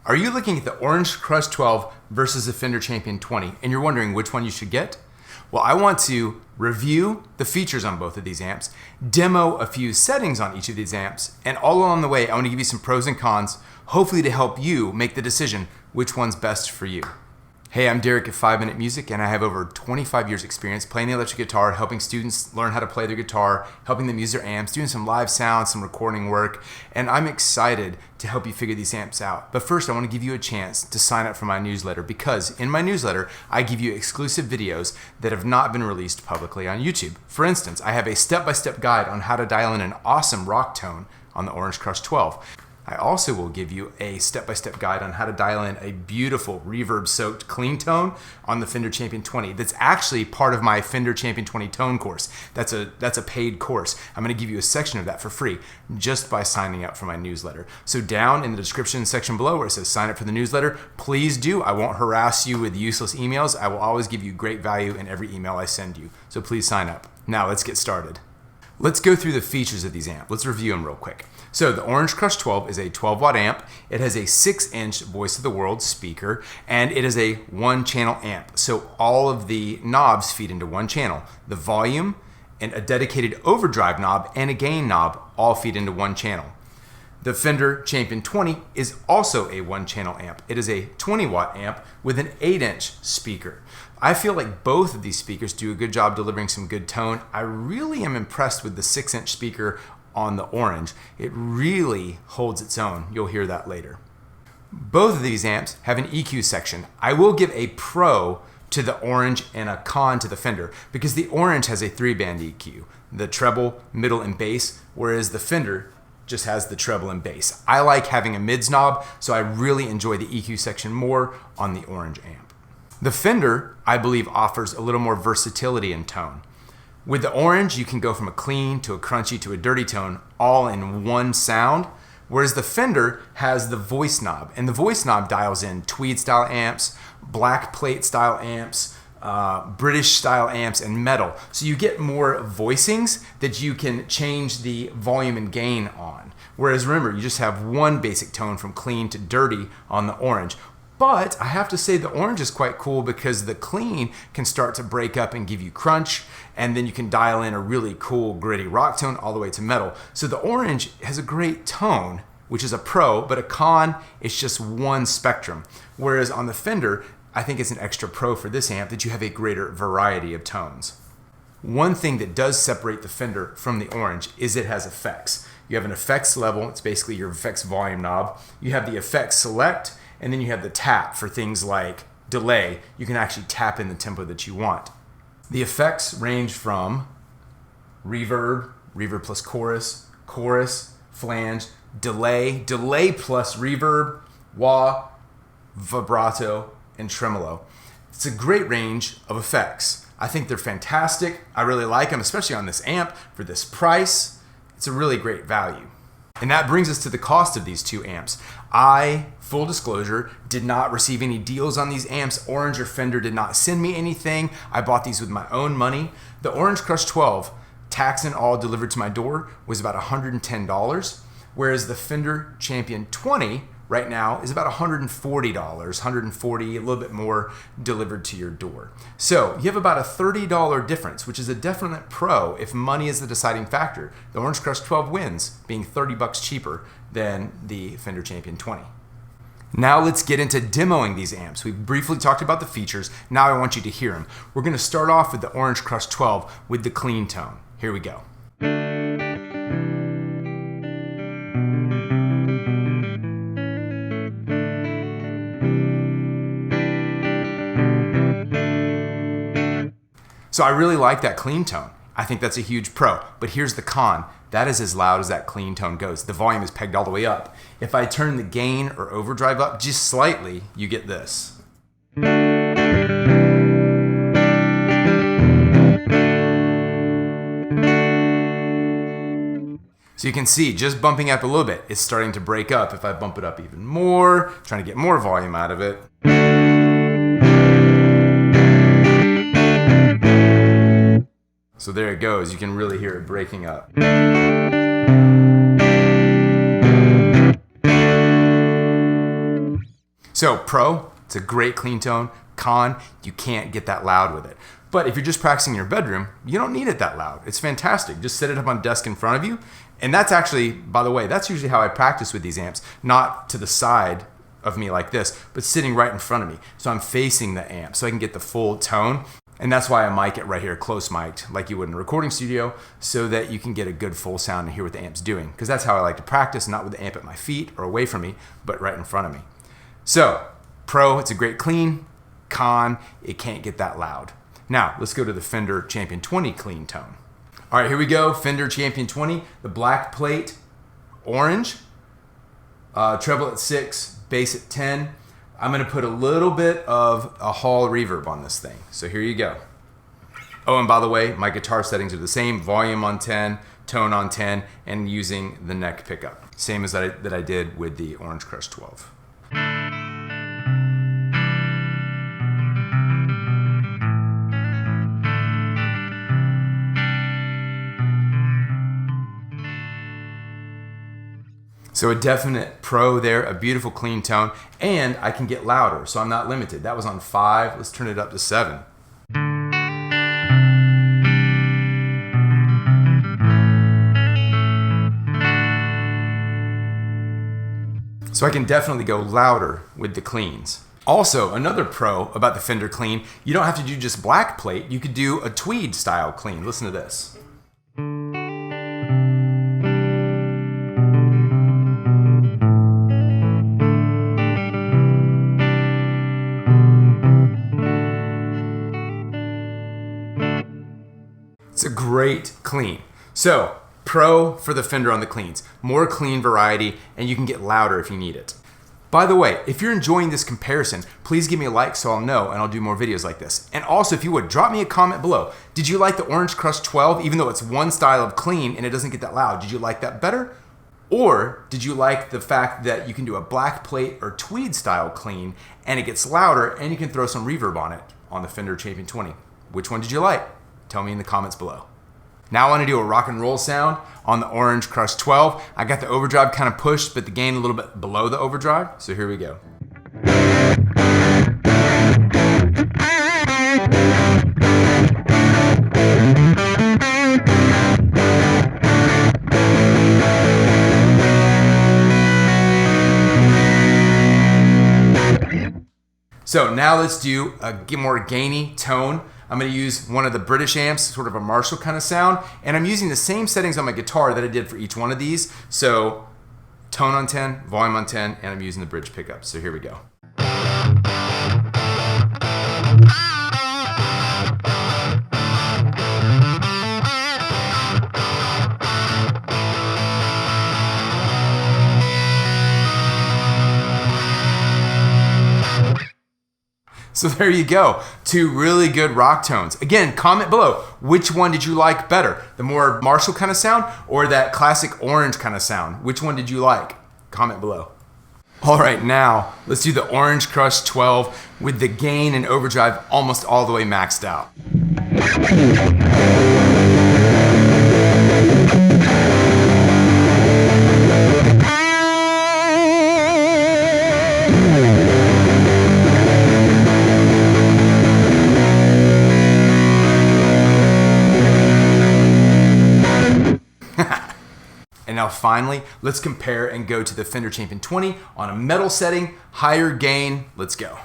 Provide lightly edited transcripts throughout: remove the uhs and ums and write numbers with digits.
Are you looking at the Orange Crush 12 versus the Fender Champion 20 and you're wondering which one you should get? Well, I want to review the features on both of these amps, demo a few settings on each of these amps, and all along the way, I want to give you some pros and cons, hopefully to help you make the decision which one's best for you. Hey, I'm Derek at 5 Minute Music, and I have over 25 years experience playing the electric guitar, helping students learn how to play their guitar, helping them use their amps, doing some live sound, some recording work, and I'm excited to help you figure these amps out. But first, I want to give you a chance to sign up for my newsletter, because in my newsletter, I give you exclusive videos that have not been released publicly on YouTube. For instance, I have a step-by-step guide on how to dial in an awesome rock tone on the Orange Crush 12. I also will give you a step-by-step guide on how to dial in a beautiful reverb-soaked clean tone on the Fender Champion 20. That's actually part of my Fender Champion 20 tone course. That's a paid course. I'm going to give you a section of that for free just by signing up for my newsletter. So down in the description section below where it says sign up for the newsletter, please do. I won't harass you with useless emails. I will always give you great value in every email I send you. So please sign up. Now let's get started. Let's go through the features of these amps. Let's review them real quick. So the Orange Crush 12 is a 12-watt amp. It has a 6-inch Voice of the World speaker, and it is a one-channel amp. So all of the knobs feed into one channel. The volume and a dedicated overdrive knob and a gain knob all feed into one channel. The Fender Champion 20 is also a one-channel amp. It is a 20-watt amp with an 8-inch speaker. I feel like both of these speakers do a good job delivering some good tone. I really am impressed with the 6-inch speaker on the Orange. It really holds its own. You'll hear that later. Both of these amps have an EQ section. I will give a pro to the Orange and a con to the Fender because the Orange has a 3-band EQ, the treble, middle, and bass, whereas the Fender just has the treble and bass. I like having a mids knob, so I really enjoy the EQ section more on the Orange amp. The Fender, I believe, offers a little more versatility in tone. With the Orange, you can go from a clean to a crunchy to a dirty tone all in one sound, whereas the Fender has the voice knob, and the voice knob dials in tweed style amps, black plate style amps, British style amps, and metal. So you get more voicings that you can change the volume and gain on. Whereas remember, you just have one basic tone from clean to dirty on the Orange. But I have to say the Orange is quite cool because the clean can start to break up and give you crunch, and then you can dial in a really cool gritty rock tone all the way to metal. So the Orange has a great tone, which is a pro, but a con, it's just one spectrum. Whereas on the Fender, I think it's an extra pro for this amp that you have a greater variety of tones. One thing that does separate the Fender from the Orange is it has effects. You have an effects level, it's basically your effects volume knob. You have the effects select, and then you have the tap for things like delay. You can actually tap in the tempo that you want. The effects range from reverb, reverb plus chorus, chorus, flange, delay, delay plus reverb, wah, vibrato, and tremolo. It's a great range of effects. I think they're fantastic. I really like them, especially on this amp for this price. It's a really great value. And that brings us to the cost of these two amps. I, full disclosure, did not receive any deals on these amps. Orange or Fender did not send me anything. I bought these with my own money. The Orange Crush 12, tax and all delivered to my door, was about $110, whereas the Fender Champion 20 right now is about $140, $140, a little bit more delivered to your door. So you have about a $30 difference, which is a definite pro if money is the deciding factor. The Orange Crush 12 wins, being $30 cheaper than the Fender Champion 20. Now let's get into demoing these amps. We briefly talked about the features. Now I want you to hear them. We're going to start off with the Orange Crush 12 with the clean tone. Here we go. So I really like that clean tone. I think that's a huge pro. But here's the con. That is as loud as that clean tone goes. The volume is pegged all the way up. If I turn the gain or overdrive up just slightly, you get this. So you can see, just bumping up a little bit, it's starting to break up. If I bump it up even more, trying to get more volume out of it. So there it goes. You can really hear it breaking up. So pro, it's a great clean tone. Con, you can't get that loud with it. But if you're just practicing in your bedroom, you don't need it that loud. It's fantastic. Just set it up on a desk in front of you. And that's actually, by the way, that's usually how I practice with these amps, not to the side of me like this, but sitting right in front of me. So I'm facing the amp so I can get the full tone. And that's why I mic it right here, close mic'd, like you would in a recording studio, so that you can get a good full sound and hear what the amp's doing. Because that's how I like to practice, not with the amp at my feet or away from me, but right in front of me. So, pro, it's a great clean. Con, it can't get that loud. Now, let's go to the Fender Champion 20 clean tone. All right, here we go. Fender Champion 20, the black plate, orange, treble at 6, bass at 10. I'm gonna put a little bit of a hall reverb on this thing. So here you go. Oh, and by the way, my guitar settings are the same, volume on 10, tone on 10, and using the neck pickup. Same as that I did with the Orange Crush 12. So a definite pro there, a beautiful clean tone, and I can get louder, so I'm not limited. That was on 5, let's turn it up to 7. So I can definitely go louder with the cleans. Also, another pro about the Fender clean, you don't have to do just black plate, you could do a tweed style clean. Listen to this. It's a great clean. So, pro for the Fender on the cleans. More clean variety, and you can get louder if you need it. By the way, if you're enjoying this comparison, please give me a like so I'll know and I'll do more videos like this. And also, if you would, drop me a comment below. Did you like the Orange Crush 12, even though it's one style of clean and it doesn't get that loud? Did you like that better? Or did you like the fact that you can do a black plate or tweed style clean and it gets louder and you can throw some reverb on it on the Fender Champion 20? Which one did you like? Tell me in the comments below. Now I want to do a rock and roll sound on the Orange Crush 12. I got the overdrive kind of pushed, but the gain a little bit below the overdrive. So here we go. So now let's do a more gainy tone. I'm going to use one of the British amps, sort of a Marshall kind of sound, and I'm using the same settings on my guitar that I did for each one of these. So tone on 10, volume on 10, and I'm using the bridge pickup. So here we go. So there you go, 2 really good rock tones. Again, comment below, which one did you like better? The more Marshall kind of sound or that classic orange kind of sound? Which one did you like? Comment below. All right, now let's do the Orange Crush 12 with the gain and overdrive almost all the way maxed out. And now finally, let's compare and go to the Fender Champion 20 on a metal setting, higher gain. Let's go.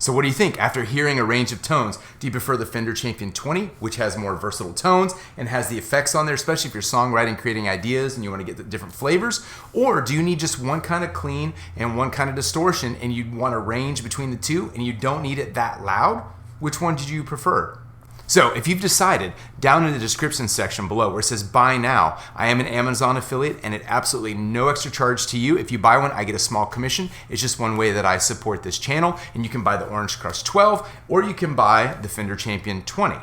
So what do you think? After hearing a range of tones, do you prefer the Fender Champion 20, which has more versatile tones and has the effects on there, especially if you're songwriting, creating ideas and you want to get the different flavors? Or do you need just one kind of clean and one kind of distortion and you want a range between the two and you don't need it that loud? Which one did you prefer? So if you've decided, down in the description section below where it says buy now, I am an Amazon affiliate and at absolutely no extra charge to you. If you buy one, I get a small commission. It's just one way that I support this channel, and you can buy the Orange Crush 12 or you can buy the Fender Champion 20.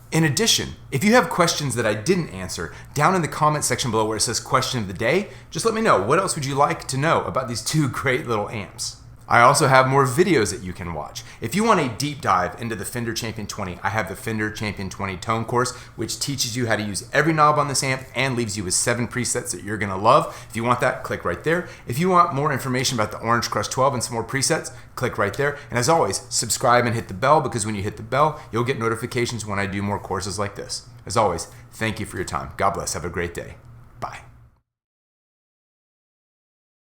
In addition, if you have questions that I didn't answer, down in the comment section below where it says question of the day, just let me know. What else would you like to know about these two great little amps? I also have more videos that you can watch. If you want a deep dive into the Fender Champion 20, I have the Fender Champion 20 tone course, which teaches you how to use every knob on this amp and leaves you with 7 presets that you're gonna love. If you want that, click right there. If you want more information about the Orange Crush 12 and some more presets, click right there. And as always, subscribe and hit the bell, because when you hit the bell, you'll get notifications when I do more courses like this. As always, thank you for your time. God bless. Have a great day.